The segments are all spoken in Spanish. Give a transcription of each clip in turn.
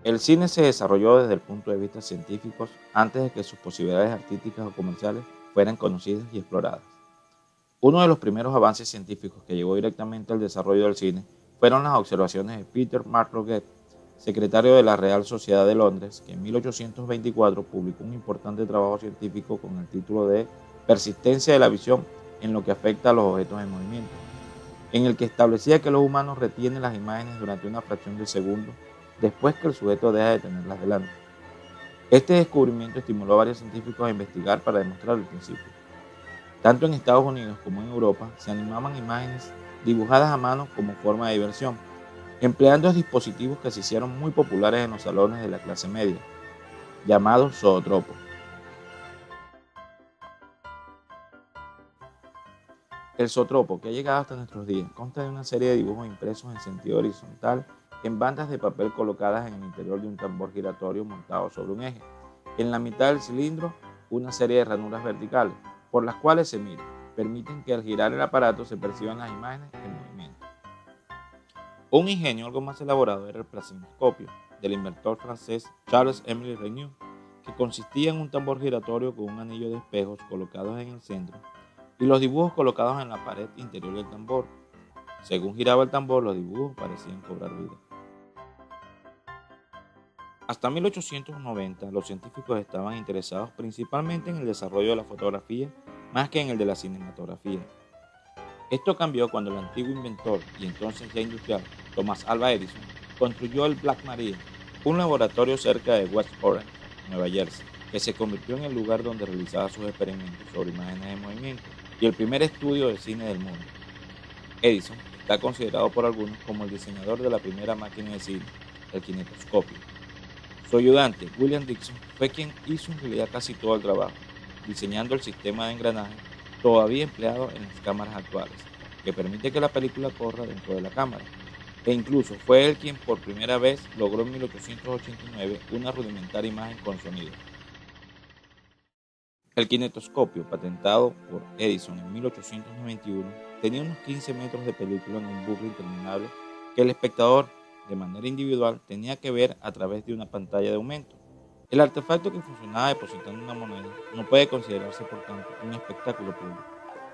El cine se desarrolló desde el punto de vista científico antes de que sus posibilidades artísticas o comerciales fueran conocidas y exploradas. Uno de los primeros avances científicos que llevó directamente al desarrollo del cine fueron las observaciones de Peter Marlowe, secretario de la Real Sociedad de Londres, que en 1824 publicó un importante trabajo científico con el título de Persistencia de la visión en lo que afecta a los objetos en movimiento, en el que establecía que los humanos retienen las imágenes durante una fracción de segundo después que el sujeto deja de tenerlas delante. Este descubrimiento estimuló a varios científicos a investigar para demostrar el principio. Tanto en Estados Unidos como en Europa se animaban imágenes dibujadas a mano como forma de diversión, empleando dispositivos que se hicieron muy populares en los salones de la clase media, llamados zootropos. El zootropo, que ha llegado hasta nuestros días, consta de una serie de dibujos impresos en sentido horizontal en bandas de papel colocadas en el interior de un tambor giratorio montado sobre un eje. En la mitad del cilindro, una serie de ranuras verticales, por las cuales se mira, permiten que al girar el aparato se perciban las imágenes en movimiento. Un ingenio algo más elaborado era el plasmoscopio, del inventor francés Charles-Émile Regnault, que consistía en un tambor giratorio con un anillo de espejos colocados en el centro y los dibujos colocados en la pared interior del tambor. Según giraba el tambor, los dibujos parecían cobrar vida. Hasta 1890, los científicos estaban interesados principalmente en el desarrollo de la fotografía más que en el de la cinematografía. Esto cambió cuando el antiguo inventor y entonces ya industrial Thomas Alva Edison construyó el Black Maria, un laboratorio cerca de West Orange, Nueva Jersey, que se convirtió en el lugar donde realizaba sus experimentos sobre imágenes de movimiento y el primer estudio de cine del mundo. Edison está considerado por algunos como el diseñador de la primera máquina de cine, el kinetoscopio. Su ayudante, William Dixon, fue quien hizo en realidad casi todo el trabajo, diseñando el sistema de engranaje todavía empleado en las cámaras actuales, que permite que la película corra dentro de la cámara. E incluso fue él quien por primera vez logró en 1889 una rudimentaria imagen con sonido. El kinetoscopio, patentado por Edison en 1891, tenía unos 15 metros de película en un bucle interminable que el espectador, de manera individual, tenía que ver a través de una pantalla de aumento. El artefacto, que funcionaba depositando una moneda, no puede considerarse por tanto un espectáculo público,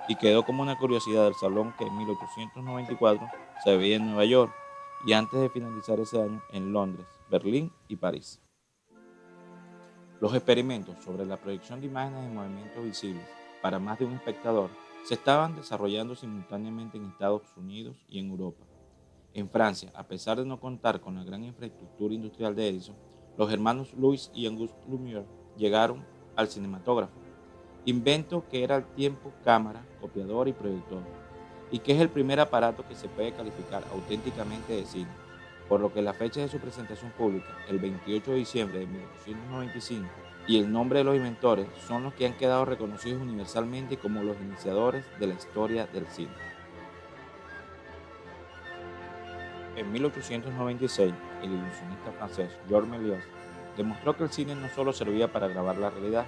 y quedó como una curiosidad del salón que en 1894 se veía en Nueva York y antes de finalizar ese año en Londres, Berlín y París. Los experimentos sobre la proyección de imágenes en movimientos visibles para más de un espectador se estaban desarrollando simultáneamente en Estados Unidos y en Europa. En Francia, a pesar de no contar con la gran infraestructura industrial de Edison, los hermanos Louis y Auguste Lumière llegaron al cinematógrafo, invento que era al tiempo cámara, copiador y proyector, y que es el primer aparato que se puede calificar auténticamente de cine, por lo que la fecha de su presentación pública, el 28 de diciembre de 1895, y el nombre de los inventores son los que han quedado reconocidos universalmente como los iniciadores de la historia del cine. En 1896, el ilusionista francés Georges Méliès demostró que el cine no solo servía para grabar la realidad,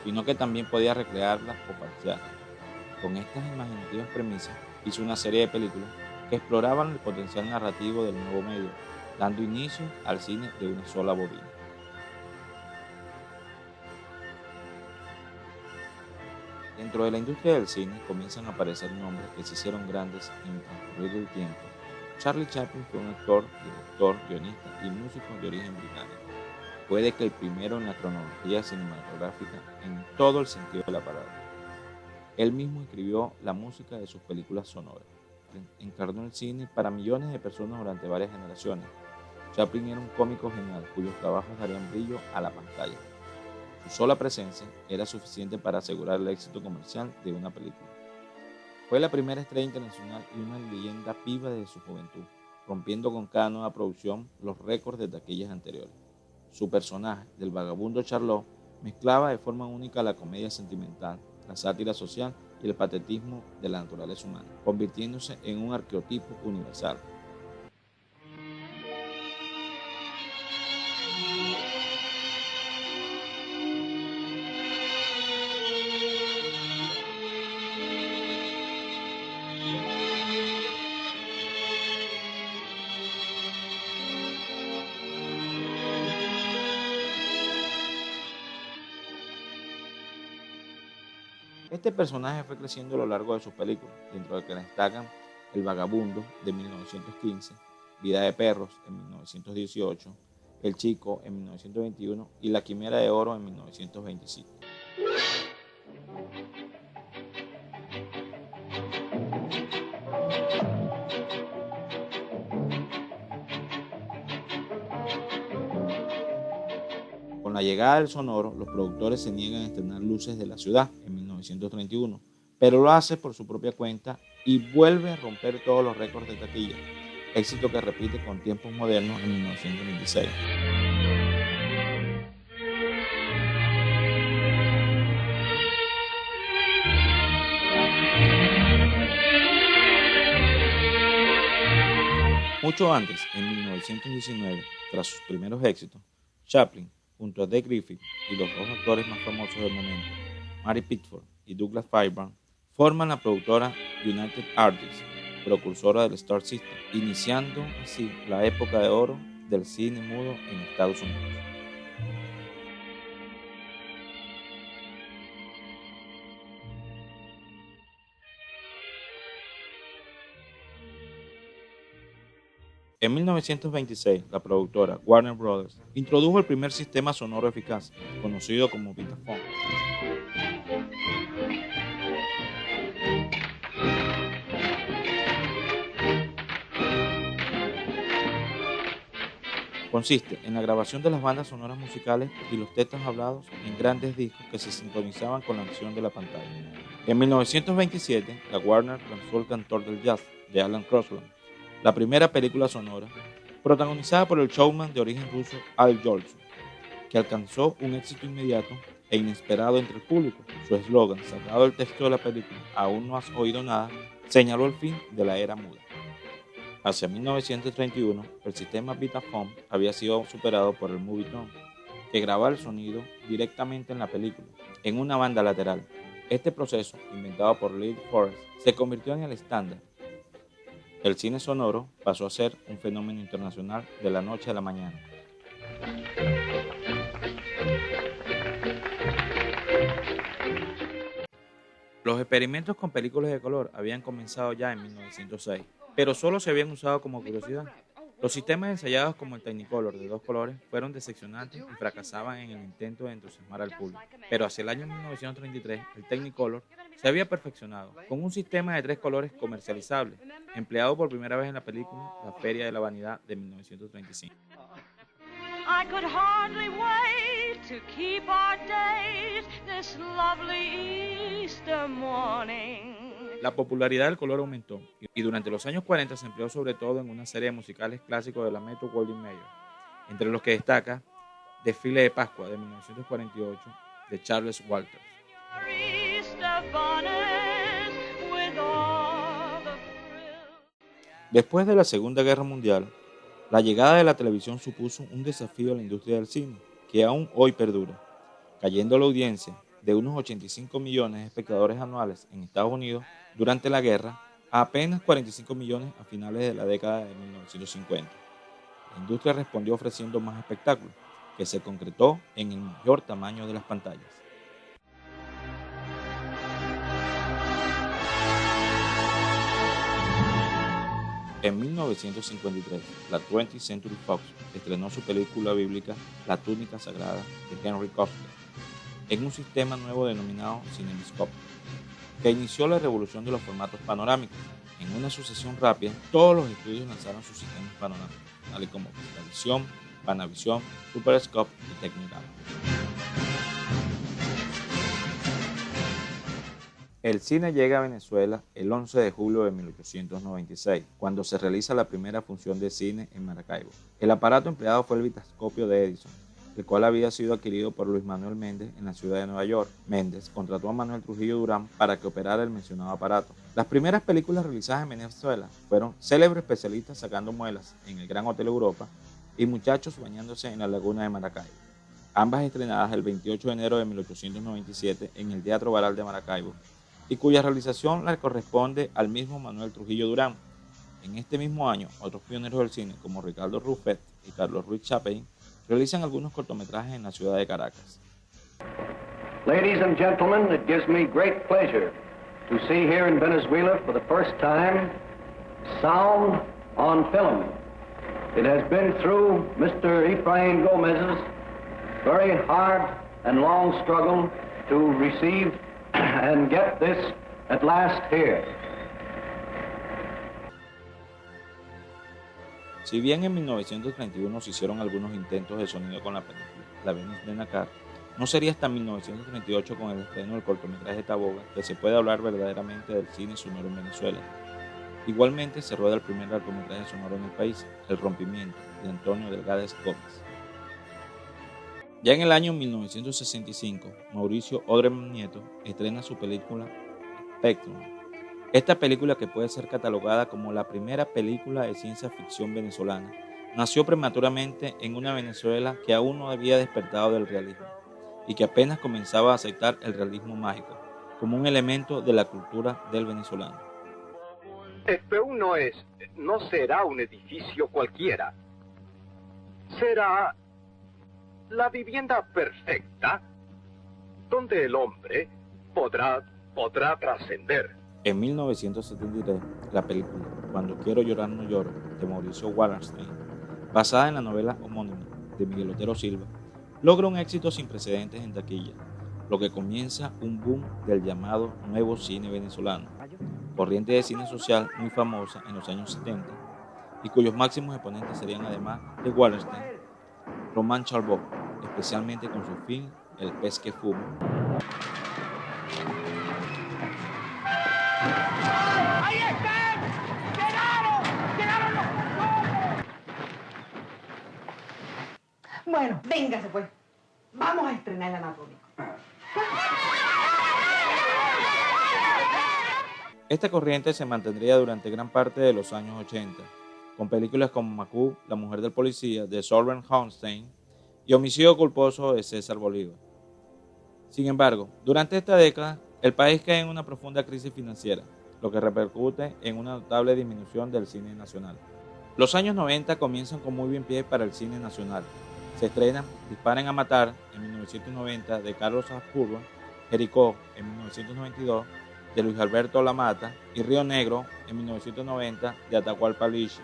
sino que también podía recrearla o falsearla. Con estas imaginativas premisas, hizo una serie de películas que exploraban el potencial narrativo del nuevo medio, dando inicio al cine de una sola bobina. Dentro de la industria del cine comienzan a aparecer nombres que se hicieron grandes en el transcurrir del tiempo. Charlie Chaplin fue un actor, director, guionista y músico de origen británico. Puede que el primero en la cronología cinematográfica en todo el sentido de la palabra. Él mismo escribió la música de sus películas sonoras. Encarnó el cine para millones de personas durante varias generaciones. Chaplin era un cómico genial cuyos trabajos darían brillo a la pantalla. Su sola presencia era suficiente para asegurar el éxito comercial de una película. Fue la primera estrella internacional y una leyenda viva desde su juventud, rompiendo con cada nueva producción los récords de taquillas anteriores. Su personaje, del vagabundo Charlot, mezclaba de forma única la comedia sentimental, la sátira social y el patetismo de la naturaleza humana, convirtiéndose en un arquetipo universal. Este personaje fue creciendo a lo largo de sus películas, dentro de que destacan El Vagabundo de 1915, Vida de Perros en 1918, El Chico en 1921 y La Quimera de Oro en 1925. Con la llegada del sonoro, los productores se niegan a estrenar Luces de la Ciudad en 1931, pero lo hace por su propia cuenta y vuelve a romper todos los récords de taquilla, éxito que repite con Tiempos Modernos en 1926. Mucho antes, en 1919, tras sus primeros éxitos, Chaplin, junto a Dick Griffith y los dos actores más famosos del momento, Mary Pickford y Douglas Fairbanks, forman la productora United Artists, precursora del Star System, iniciando así la época de oro del cine mudo en Estados Unidos. En 1926, la productora Warner Brothers introdujo el primer sistema sonoro eficaz, conocido como Vitaphone. Consiste en la grabación de las bandas sonoras musicales y los textos hablados en grandes discos que se sincronizaban con la acción de la pantalla. En 1927, la Warner lanzó El Cantor del Jazz, de Alan Crosland, la primera película sonora, protagonizada por el showman de origen ruso Al Jolson, que alcanzó un éxito inmediato e inesperado entre el público. Su eslogan, sacado del texto de la película "Aún no has oído nada", señaló el fin de la era muda. Hacia 1931, el sistema Vitaphone había sido superado por el Movietone, que grababa el sonido directamente en la película, en una banda lateral. Este proceso, inventado por Lee Forrest, se convirtió en el estándar. El cine sonoro pasó a ser un fenómeno internacional de la noche a la mañana. Los experimentos con películas de color habían comenzado ya en 1906, pero solo se habían usado como curiosidad. Los sistemas ensayados como el Technicolor de 2 colores fueron decepcionantes y fracasaban en el intento de entusiasmar al público. Pero hacia el año 1933, el Technicolor se había perfeccionado con un sistema de 3 colores comercializable, empleado por primera vez en la película La Feria de la Vanidad de 1935. I could hardly wait to keep our date this lovely Easter morning. La popularidad del color aumentó y durante los años 40 se empleó sobre todo en una serie de musicales clásicos de la Metro Goldwyn Mayer, entre los que destaca Desfile de Pascua de 1948 de Charles Walters. Después de la Segunda Guerra Mundial, la llegada de la televisión supuso un desafío a la industria del cine, que aún hoy perdura, cayendo la audiencia de unos 85 millones de espectadores anuales en Estados Unidos durante la guerra a apenas 45 millones a finales de la década de 1950. La industria respondió ofreciendo más espectáculos, que se concretó en el mayor tamaño de las pantallas. En 1953, la 20th Century Fox estrenó su película bíblica La túnica sagrada de Henry Koestler, en un sistema nuevo denominado CinemaScope, que inició la revolución de los formatos panorámicos. En una sucesión rápida, todos los estudios lanzaron sus sistemas panorámicos, tales como Vistavisión, Panavision, Superscope y Technicolor. El cine llega a Venezuela el 11 de julio de 1896, cuando se realiza la primera función de cine en Maracaibo. El aparato empleado fue el Vitascopio de Edison, el cual había sido adquirido por Luis Manuel Méndez en la ciudad de Nueva York. Méndez contrató a Manuel Trujillo Durán para que operara el mencionado aparato. Las primeras películas realizadas en Venezuela fueron Célebre especialista sacando muelas en el Gran Hotel Europa y Muchachos bañándose en la laguna de Maracaibo, ambas estrenadas el 28 de enero de 1897 en el Teatro Baral de Maracaibo, y cuya realización le corresponde al mismo Manuel Trujillo Durán. En este mismo año, otros pioneros del cine como Ricardo Ruffet y Carlos Ruiz Chapey realizan algunos cortometrajes en la ciudad de Caracas. Ladies and gentlemen, it gives me great pleasure to see here in Venezuela for the first time sound on film. It has been through Mr. Efrain Gomez's very hard and long struggle to receive and get this at last here. Si bien en 1931 se hicieron algunos intentos de sonido con la película La Venus de Nakar, no sería hasta 1938 con el estreno del cortometraje Taboga que se puede hablar verdaderamente del cine sonoro en Venezuela. Igualmente se rueda el primer largometraje sonoro en el país, El Rompimiento, de Antonio Delgades Gómez. Ya en el año 1965, Mauricio Odrem Nieto estrena su película Spectrum. Esta película, que puede ser catalogada como la primera película de ciencia ficción venezolana, nació prematuramente en una Venezuela que aún no había despertado del realismo y que apenas comenzaba a aceptar el realismo mágico como un elemento de la cultura del venezolano. Spectrum no será un edificio cualquiera. Será la vivienda perfecta donde el hombre podrá trascender. En 1973, la película Cuando quiero llorar no lloro, de Mauricio Wallerstein, basada en la novela homónima de Miguel Otero Silva, logra un éxito sin precedentes en taquilla, lo que comienza un boom del llamado nuevo cine venezolano, corriente de cine social muy famosa en los años 70 y cuyos máximos exponentes serían, además de Wallerstein, Román Charbot, especialmente con su film El pez que fuma. ¡Ahí están! ¡Llegaron! ¡Llegaron los locos! Bueno, véngase pues. Vamos a estrenar el anatómico. Esta corriente se mantendría durante gran parte de los años 80, con películas como Macú, La mujer del policía, de Soren Hornstein, y Homicidio culposo, de César Bolívar. Sin embargo, durante esta década, el país cae en una profunda crisis financiera, lo que repercute en una notable disminución del cine nacional. Los años 90 comienzan con muy buen pie para el cine nacional. Se estrenan Disparen a matar, en 1990, de Carlos Asburgo, Jericó, en 1992, de Luis Alberto Lamata, y Río Negro, en 1990, de Atahualpa Lichi.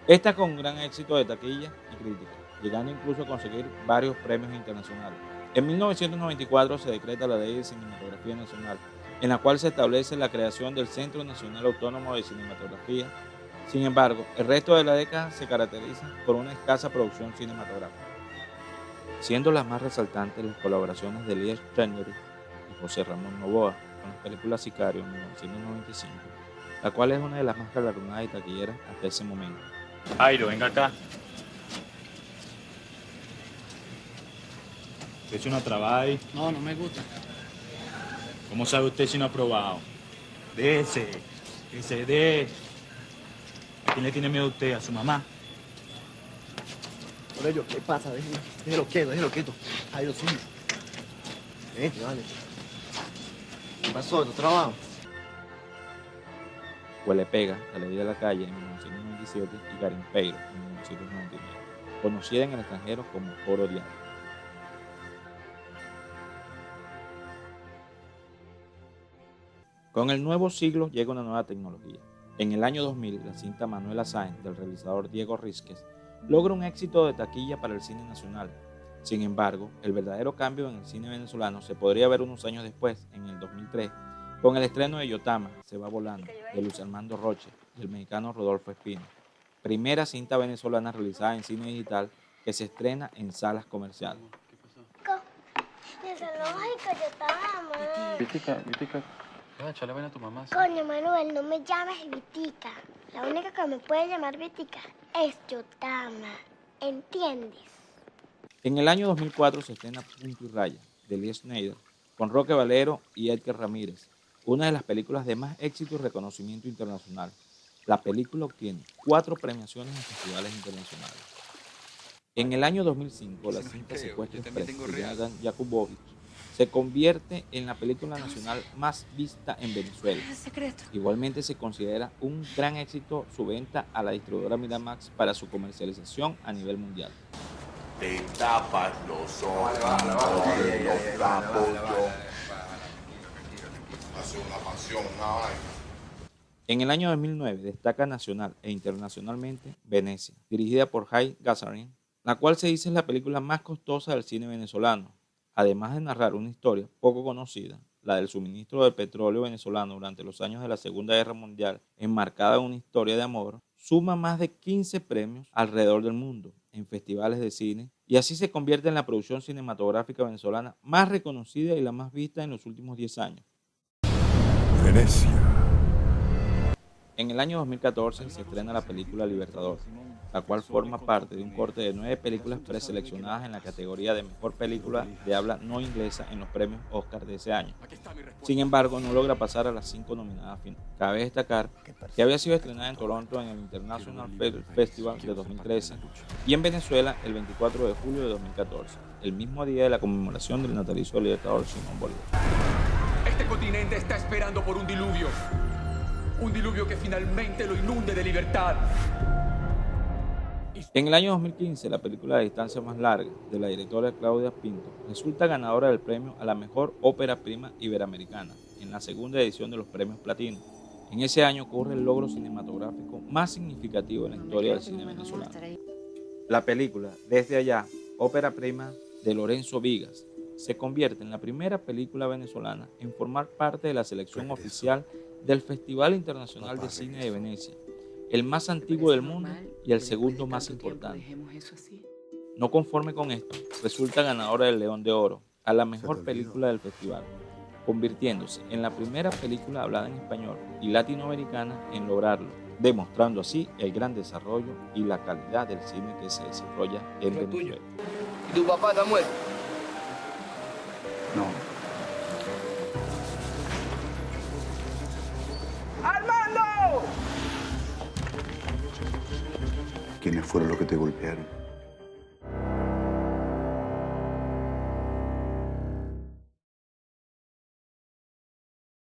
Esta con un gran éxito de taquilla y crítica, llegando incluso a conseguir varios premios internacionales. En 1994 se decreta la Ley de Cinematografía Nacional, en la cual se establece la creación del Centro Nacional Autónomo de Cinematografía. Sin embargo, el resto de la década se caracteriza por una escasa producción cinematográfica, siendo las más resaltantes las colaboraciones de Elías Chendery y José Ramón Novoa con las películas Sicario en 1995, la cual es una de las más galardonadas y taquilleras hasta ese momento. Jairo, venga acá. ¿Usted ha hecho una trabada ahí? No, no me gusta. ¿Cómo sabe usted si no ha probado? Dese, que se dé. ¿A quién le tiene miedo usted? ¿A su mamá? Por ello, ¿qué pasa? Déjelo quieto. Jairo, sí. Vale. ¿Qué pasó? ¿Tu trabajo? Huele Pega, La ley de la calle, en 1997, y Garimpeiro, en 1999, conocida en el extranjero como Foro Diario. Con el nuevo siglo llega una nueva tecnología. En el año 2000, la cinta Manuela Sáenz, del realizador Diego Rísquez, logra un éxito de taquilla para el cine nacional. Sin embargo, el verdadero cambio en el cine venezolano se podría ver unos años después, en el 2003, con el estreno de Yotama, Se va volando, de Luis Armando Roche y el mexicano Rodolfo Espino, primera cinta venezolana realizada en cine digital que se estrena en salas comerciales. Vitica. Échale vaina a tu mamá. ¿Sí? Coño, Manuel, no me llames Vitica. La única que me puede llamar Vitica es Yotama. ¿Entiendes? En el año 2004 se estrena Punto y Raya, de Lee Schneider, con Roque Valero y Edgar Ramírez, una de las películas de más éxito y reconocimiento internacional. La película obtiene 4 premiaciones en festivales internacionales. En el año 2005, la cinta Secuestro Express de Jonathan Jakubowicz se convierte en la película nacional más vista en Venezuela. Igualmente se considera un gran éxito su venta a la distribuidora Miramax para su comercialización a nivel mundial. Te tapas los ojos, los tapos, hace una mansión, una vaina. En el año 2009 destaca nacional e internacionalmente Venecia, dirigida por Haydn Gazarian, la cual se dice es la película más costosa del cine venezolano. Además de narrar una historia poco conocida, la del suministro de petróleo venezolano durante los años de la Segunda Guerra Mundial, enmarcada en una historia de amor, suma más de 15 premios alrededor del mundo en festivales de cine y así se convierte en la producción cinematográfica venezolana más reconocida y la más vista en los últimos 10 años. Venecia. En el año 2014 se estrena la película Libertador, la cual forma parte de un corte de 9 películas preseleccionadas en la categoría de Mejor Película de Habla No Inglesa en los premios Oscar de ese año. Sin embargo, no logra pasar a las 5 nominadas finales. Cabe destacar que había sido estrenada en Toronto en el International Film Festival de 2013 y en Venezuela el 24 de julio de 2014, el mismo día de la conmemoración del natalicio del libertador Simón Bolívar. Este continente está esperando por un diluvio que finalmente lo inunde de libertad. En el año 2015, la película de distancia más larga, de la directora Claudia Pinto, resulta ganadora del premio a la mejor ópera prima iberoamericana, en la segunda edición de los premios Platino. En ese año ocurre el logro cinematográfico más significativo en la historia del cine venezolano. La película, Desde Allá, ópera prima de Lorenzo Vigas, se convierte en la primera película venezolana en formar parte de la selección oficial del Festival Internacional de Cine de Venecia, el más antiguo del mundo y el segundo más importante. No conforme con esto, resulta ganadora del León de Oro a la mejor película del festival, convirtiéndose en la primera película hablada en español y latinoamericana en lograrlo, demostrando así el gran desarrollo y la calidad del cine que se desarrolla en Venezuela. ¿Y tu papá está muerto? No. ¡Armando! ¿Quiénes fueron los que te golpearon?